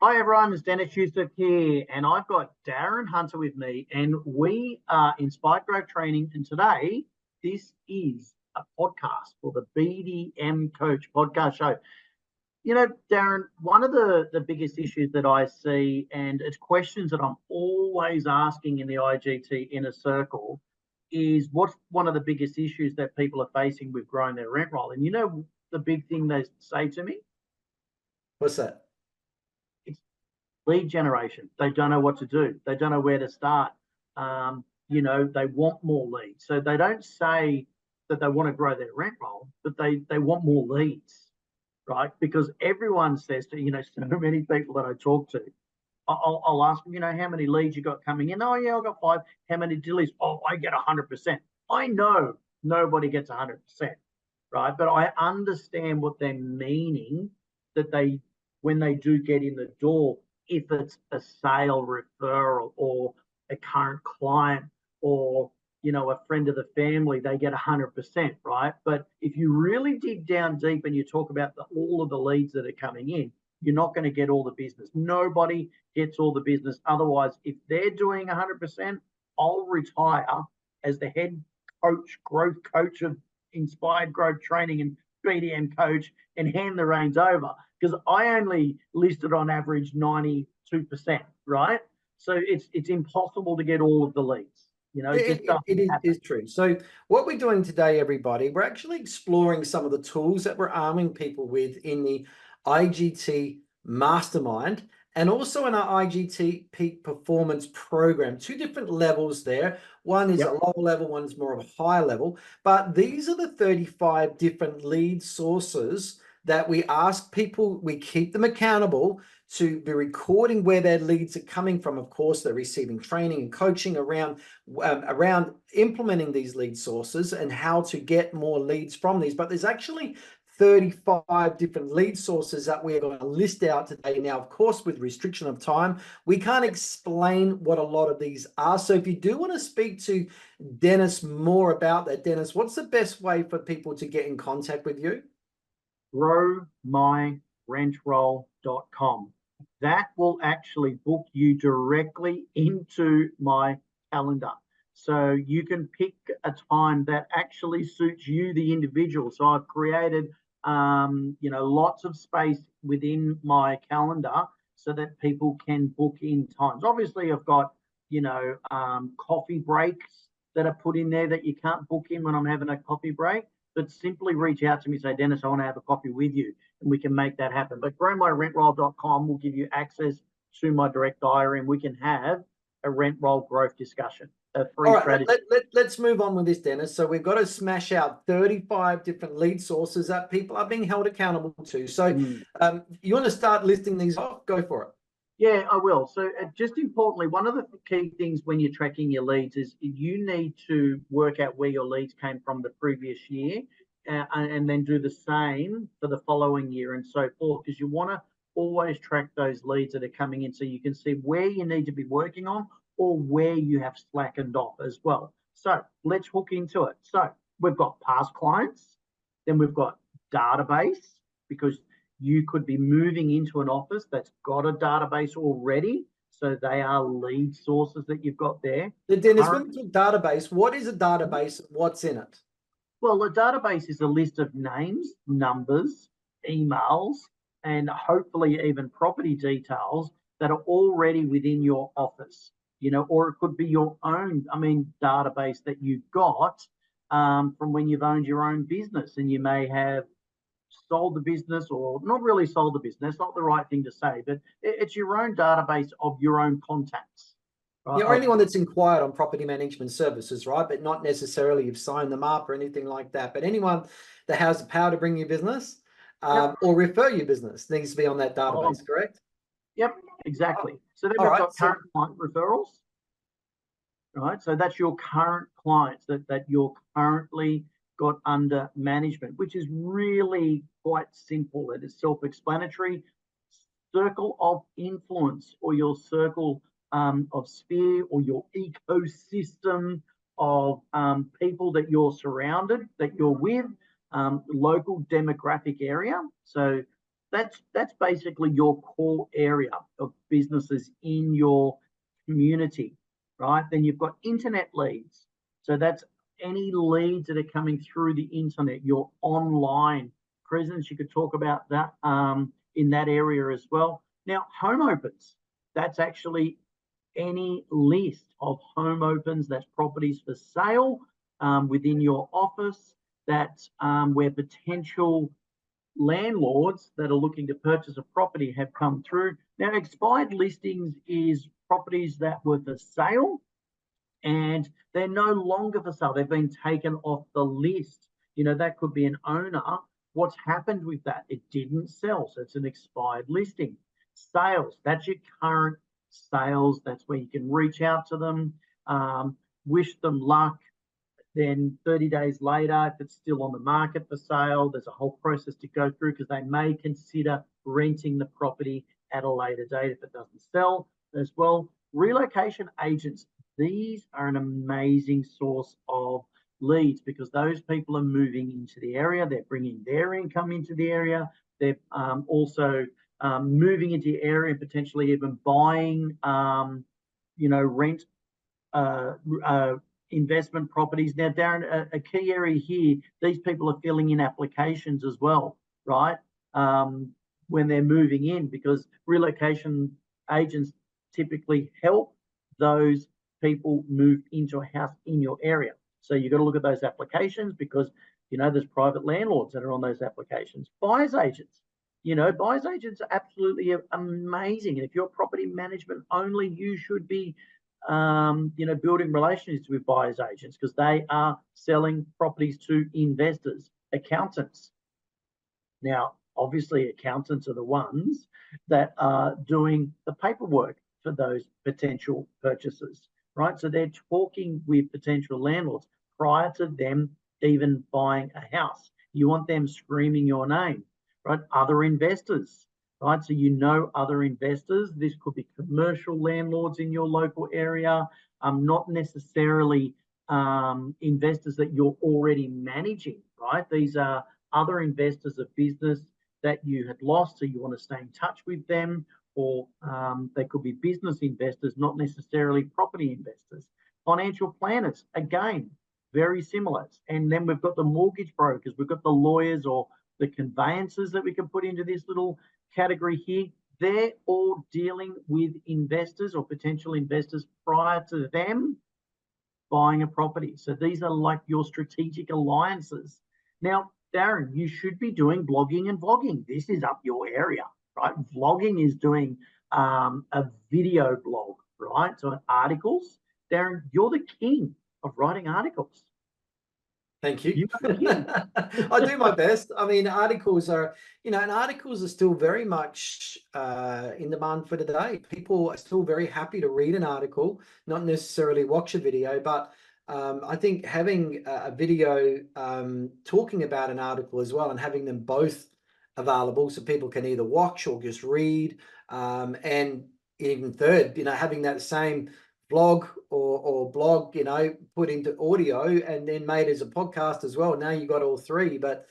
Hi everyone, it's Dennis Yusuf here, and I've got Darren Hunter with me, and we are Inspired Growth Training. And today, this is a podcast for the BDM Coach podcast show. You know, Darren, one of the biggest issues that I see, and it's questions that I'm always asking in the IGT inner circle, is what's one of the biggest issues that people are facing with growing their rent roll? And you know, the big thing they say to me? What's that? Lead generation. They don't know what to do. They don't know where to start. They want more leads. So they don't say that they want to grow their rent roll, but they want more leads, right? Because everyone says to, so many people that I talk to, I'll ask them, how many leads you got coming in? Oh, yeah, I've got 5. How many deals? Oh, I get 100%. I know nobody gets 100%, right? But I understand what they're meaning, that when they do get in the door, if it's a sale referral or a current client or, a friend of the family, they get 100%, right? But if you really dig down deep and you talk about all of the leads that are coming in, you're not going to get all the business. Nobody gets all the business. Otherwise, if they're doing 100%, I'll retire as the head growth coach of Inspired Growth Training and BDM coach and hand the reins over, because I only listed on average 92%, right? So it's impossible to get all of the leads. It is true. So what we're doing today, everybody, we're actually exploring some of the tools that we're arming people with in the IGT Mastermind and also in our IGT Peak Performance Program. 2 different levels there. One is a lower level, one's more of a higher level. But these are the 35 different lead sources that we ask people, we keep them accountable to be recording where their leads are coming from. Of course, they're receiving training and coaching around implementing these lead sources and how to get more leads from these. But there's actually 35 different lead sources that we are going to list out today. Now, of course, with restriction of time, we can't explain what a lot of these are. So if you do want to speak to Dennis more about that, Dennis, what's the best way for people to get in contact with you? growmyrentroll.com. That will actually book you directly into my calendar. So you can pick a time that actually suits you, the individual. So I've created, lots of space within my calendar so that people can book in times. Obviously, I've got, coffee breaks that are put in there that you can't book in when I'm having a coffee break. But simply reach out to me, say, Dennis, I want to have a coffee with you, and we can make that happen. But growmyrentroll.com will give you access to my direct diary, and we can have a rent roll growth discussion. All right, let's move on with this, Dennis. So we've got to smash out 35 different lead sources that people are being held accountable to. So you want to start listing these off? Go for it. Yeah, I will. So just importantly, one of the key things when you're tracking your leads is you need to work out where your leads came from the previous year and then do the same for the following year and so forth, because you want to always track those leads that are coming in so you can see where you need to be working on or where you have slackened off as well. So let's hook into it. So we've got past clients, then we've got database, because you could be moving into an office that's got a database already. So they are lead sources that you've got there. Dennis, when we talk database, what is a database? What's in it? Well, a database is a list of names, numbers, emails, and hopefully even property details that are already within your office, or it could be your own, database that you've got from when you've owned your own business, and you may have sold the business or not really sold the business, not the right thing to say, but it's your own database of your own contacts. Right? Yeah, or anyone that's inquired on property management services, right? But not necessarily you've signed them up or anything like that. But anyone that has the power to bring you business or refer you business needs to be on that database, correct? Yep, exactly. So then we've got current client referrals, right? So that's your current clients that you're currently got under management, which is really quite simple. It is self-explanatory. Circle of influence, or your circle of sphere, or your ecosystem of people that you're surrounded, that you're with, local demographic area. So that's basically your core area of businesses in your community, right? Then you've got internet leads. So that's any leads that are coming through the internet, your online presence. You could talk about that in that area as well. Now, home opens, that's actually any list of home opens, that's properties for sale within your office, that's where potential landlords that are looking to purchase a property have come through. Now, expired listings is properties that were for sale and they're no longer for sale. They've been taken off the list. You know, that could be an owner. What's happened with that? It didn't sell. So it's an expired listing. Sales, that's your current sales. That's where you can reach out to them, wish them luck. Then 30 days later, if it's still on the market for sale, there's a whole process to go through because they may consider renting the property at a later date if it doesn't sell as well. Relocation agents, these are an amazing source of leads because those people are moving into the area. They're bringing their income into the area. They're also moving into the area and potentially even buying, rent investment properties. Now, Darren, a key area here, these people are filling in applications as well, right? When they're moving in, because relocation agents typically help those people move into a house in your area. So you've got to look at those applications because, there's private landlords that are on those applications. Buyers agents, buyers agents are absolutely amazing. And if you're property management only, you should be building relationships with buyers agents because they are selling properties to investors. Accountants. Now, obviously, accountants are the ones that are doing the paperwork for those potential purchasers, right? So they're talking with potential landlords prior to them even buying a house. You want them screaming your name, right? Other investors. Right, so other investors. This could be commercial landlords in your local area, not necessarily investors that you're already managing. Right, these are other investors of business that you had lost, so you want to stay in touch with them, or they could be business investors, not necessarily property investors. Financial planners, again, very similar. And then we've got the mortgage brokers, we've got the lawyers or the conveyancers that we can put into this little category here. They're all dealing with investors or potential investors prior to them buying a property. So these are like your strategic alliances. Now, Darren, you should be doing blogging and vlogging. This is up your area, right? Vlogging is doing a video blog, right? So articles. Darren, you're the king of writing articles. Thank you. I do my best. I mean, articles are, and articles are still very much in demand for today. People are still very happy to read an article, not necessarily watch a video, but I think having a video talking about an article as well and having them both available so people can either watch or just read, and even third, having that same vlog or blog, put into audio and then made as a podcast as well. Now you got all three, but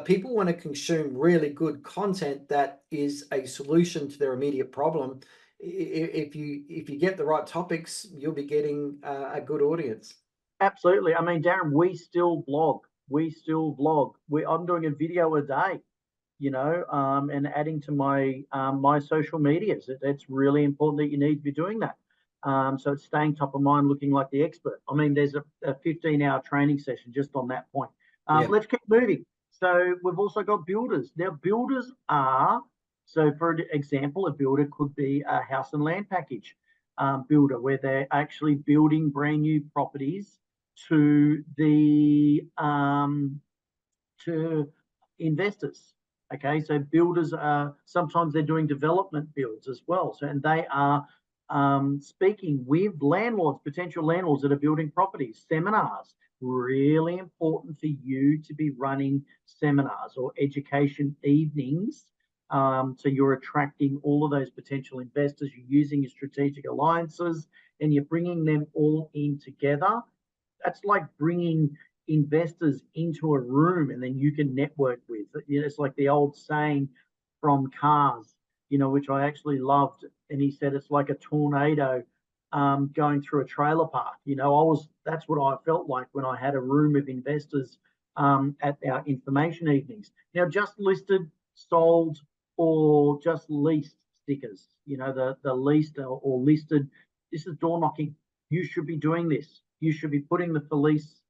people want to consume really good content that is a solution to their immediate problem. If you get the right topics, you'll be getting a good audience. Absolutely. I mean, Darren, we still blog. I'm doing a video a day, and adding to my my social medias. It's really important that you need to be doing that. So it's staying top of mind, looking like the expert. I mean, there's a 15-hour training session just on that point. Let's keep moving. So we've also got builders. Now, builders are, so for example, a builder could be a house and land package builder where they're actually building brand new properties to the to investors. Okay, so builders are sometimes they're doing development builds as well. So and they are speaking with landlords, potential landlords that are building properties, seminars. Really important for you to be running seminars or education evenings. So you're attracting all of those potential investors. You're using your strategic alliances and you're bringing them all in together. That's like bringing investors into a room and then you can network with. It's like the old saying from cars, you know, which I actually loved. And he said it's like a tornado going through a trailer park. You know, that's what I felt like when I had a room of investors at our information evenings. Now, just listed, sold, or just leased stickers, you know, the leased or listed, this is door knocking. You should be doing this. You should be putting the for lease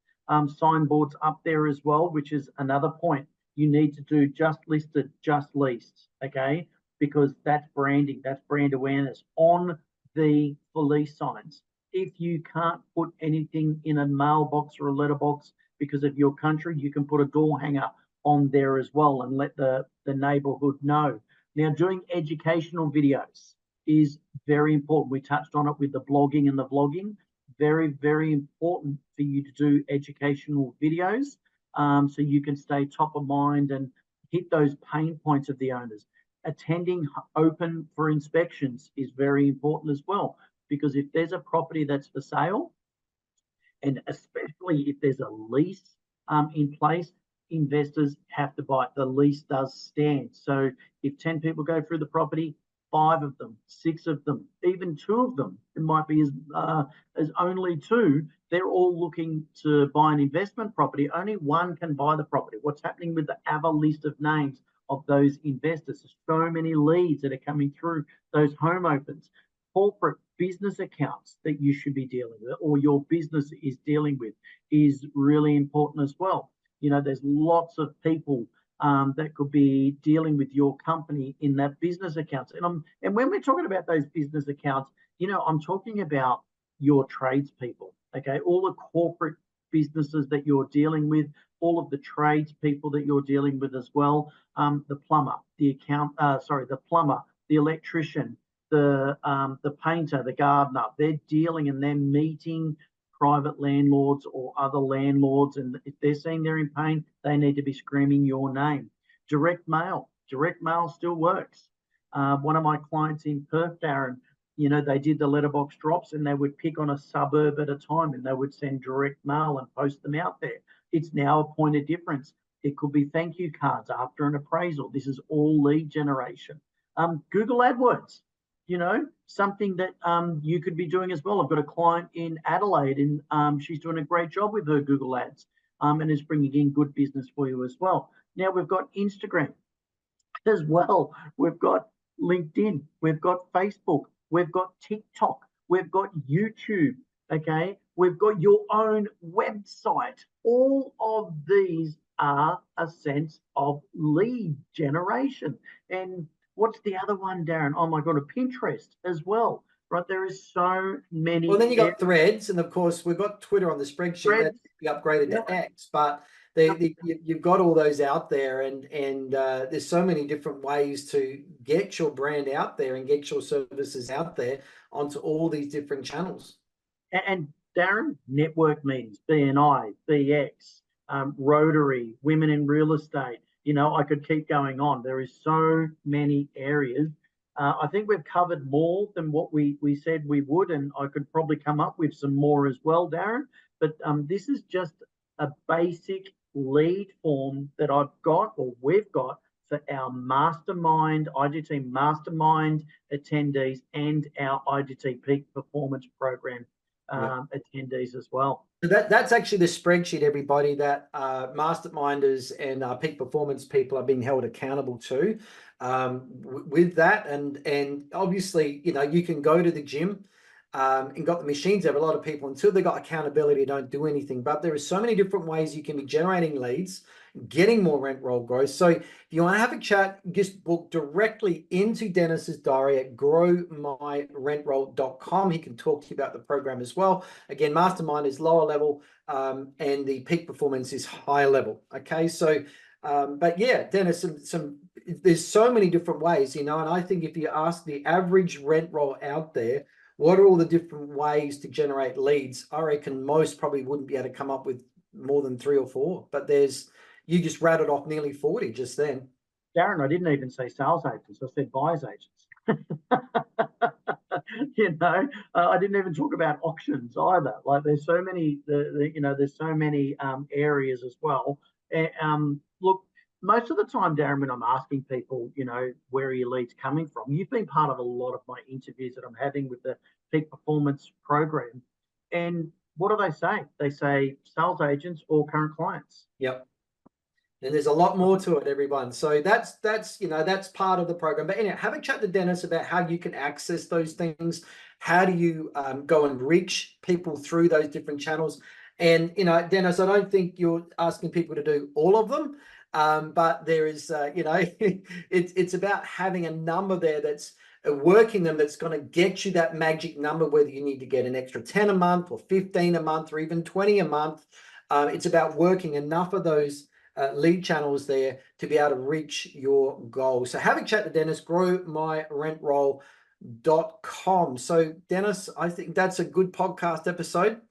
signboards up there as well, which is another point. You need to do just listed, just leased, okay? Because that's branding, that's brand awareness on the for lease signs. If you can't put anything in a mailbox or a letterbox because of your country, you can put a door hanger on there as well and let the neighborhood know. Now, doing educational videos is very important. We touched on it with the blogging and the vlogging. Very, very important for you to do educational videos so you can stay top of mind and hit those pain points of the owners. Attending open for inspections is very important as well, because if there's a property that's for sale, and especially if there's a lease in place, investors have to buy it. The lease does stand. So if 10 people go through the property, 5 of them, 6 of them, even 2 of them, it might be as only 2, they're all looking to buy an investment property. Only one can buy the property. What's happening with the other list of names of those investors? There's so many leads that are coming through those home opens. Corporate business accounts that you should be dealing with, or your business is dealing with, is really important as well. You know, there's lots of people that could be dealing with your company in that business accounts. And when we're talking about those business accounts, you know, I'm talking about your tradespeople, okay? All the corporate businesses that you're dealing with, all of the tradespeople that you're dealing with as well. The plumber, the plumber, the electrician, the painter, the gardener. They're dealing and they're meeting private landlords or other landlords, and if they're seeing they're in pain, they need to be screaming your name. Direct mail still works. One of my clients in Perth, Darren, you know, they did the letterbox drops and they would pick on a suburb at a time and they would send direct mail and post them out there. It's now a point of difference. It could be thank you cards after an appraisal. This is all lead generation. Google AdWords, you know, something that you could be doing as well. I've got a client in Adelaide and she's doing a great job with her Google ads and is bringing in good business for you as well. Now we've got Instagram as well. We've got LinkedIn. We've got Facebook. We've got TikTok. We've got YouTube. Okay. We've got your own website. All of these are a sense of lead generation. And what's the other one, Darren? Oh my God, a Pinterest as well, right? There is so many. Well, then you got Threads, and of course we've got Twitter on the spreadsheet that be upgraded to X, but you've got all those out there, and there's so many different ways to get your brand out there and get your services out there onto all these different channels. And Darren, network meetings, BNI, BX, Rotary, women in real estate. You know, I could keep going on. There is so many areas. I think we've covered more than what we said we would, and I could probably come up with some more as well, Darren. But this is just a basic lead form that I've got, or we've got, for our mastermind, IGT mastermind attendees and our IGT peak performance program attendees as well. So that's actually the spreadsheet, everybody, that masterminders and peak performance people are being held accountable to with that. And obviously, you know, you can go to the gym and got the machines there. A lot of people, until they got accountability, don't do anything. But there are so many different ways you can be generating leads, getting more rent roll growth. So if you want to have a chat, just book directly into Deniz's diary at growmyrentroll.com. He can talk to you about the program as well. Again, mastermind is lower level and the peak performance is higher level. Okay, so but yeah, Deniz, there's so many different ways, you know, and I think if you ask the average rent roll out there, what are all the different ways to generate leads? I reckon most probably wouldn't be able to come up with more than 3 or 4, but you just rattled off nearly 40 just then. Darren, I didn't even say sales agents. I said buyers agents. You know, I didn't even talk about auctions either. Like there's so many, you know, there's so many areas as well. Look, most of the time, Darren, when I'm asking people, you know, where are your leads coming from? You've been part of a lot of my interviews that I'm having with the Peak Performance program. And what do they say? They say sales agents or current clients. Yep. And there's a lot more to it, everyone. So that's part of the program. But anyway, have a chat to Deniz about how you can access those things. How do you go and reach people through those different channels? And, you know, Deniz, I don't think you're asking people to do all of them. But there is, it's about having a number there that's working them, that's going to get you that magic number, whether you need to get an extra 10 a month or 15 a month or even 20 a month. It's about working enough of those lead channels there to be able to reach your goal. So have a chat to Deniz, growmyrentroll.com. So Deniz, I think that's a good podcast episode.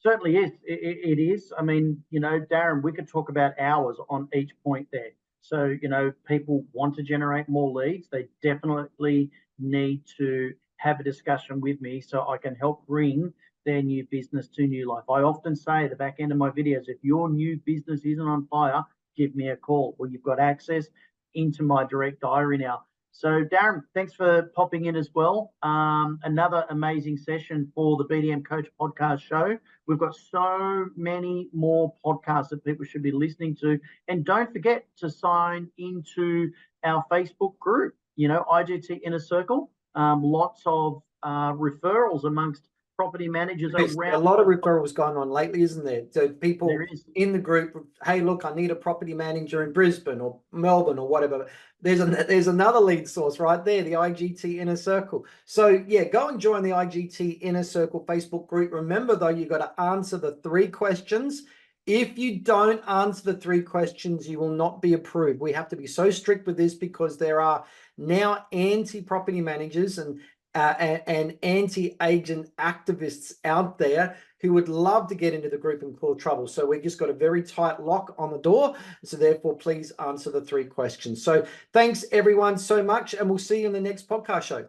Certainly is. It is. I mean, you know, Darren, we could talk about hours on each point there. So, you know, people want to generate more leads. They definitely need to have a discussion with me so I can help bring their new business to new life. I often say at the back end of my videos, if your new business isn't on fire, give me a call. Well, you've got access into my direct diary now. So Darren, thanks for popping in as well. Another amazing session for the BDM Coach podcast show. We've got so many more podcasts that people should be listening to. And don't forget to sign into our Facebook group, you know, IGT Inner Circle. Lots of referrals amongst property managers around. A lot of referrals going on lately, isn't there? So people in the group, hey, look, I need a property manager in Brisbane or Melbourne or whatever. There's another lead source right there, the IGT Inner Circle. So yeah, go and join the IGT Inner Circle Facebook group. Remember though, you've got to answer the 3 questions. If you don't answer the 3 questions, you will not be approved. We have to be so strict with this because there are now anti-property managers and anti-agent activists out there who would love to get into the group and cause trouble. So we just got a very tight lock on the door. So therefore, please answer the 3 questions. So thanks everyone so much, and we'll see you in the next podcast show.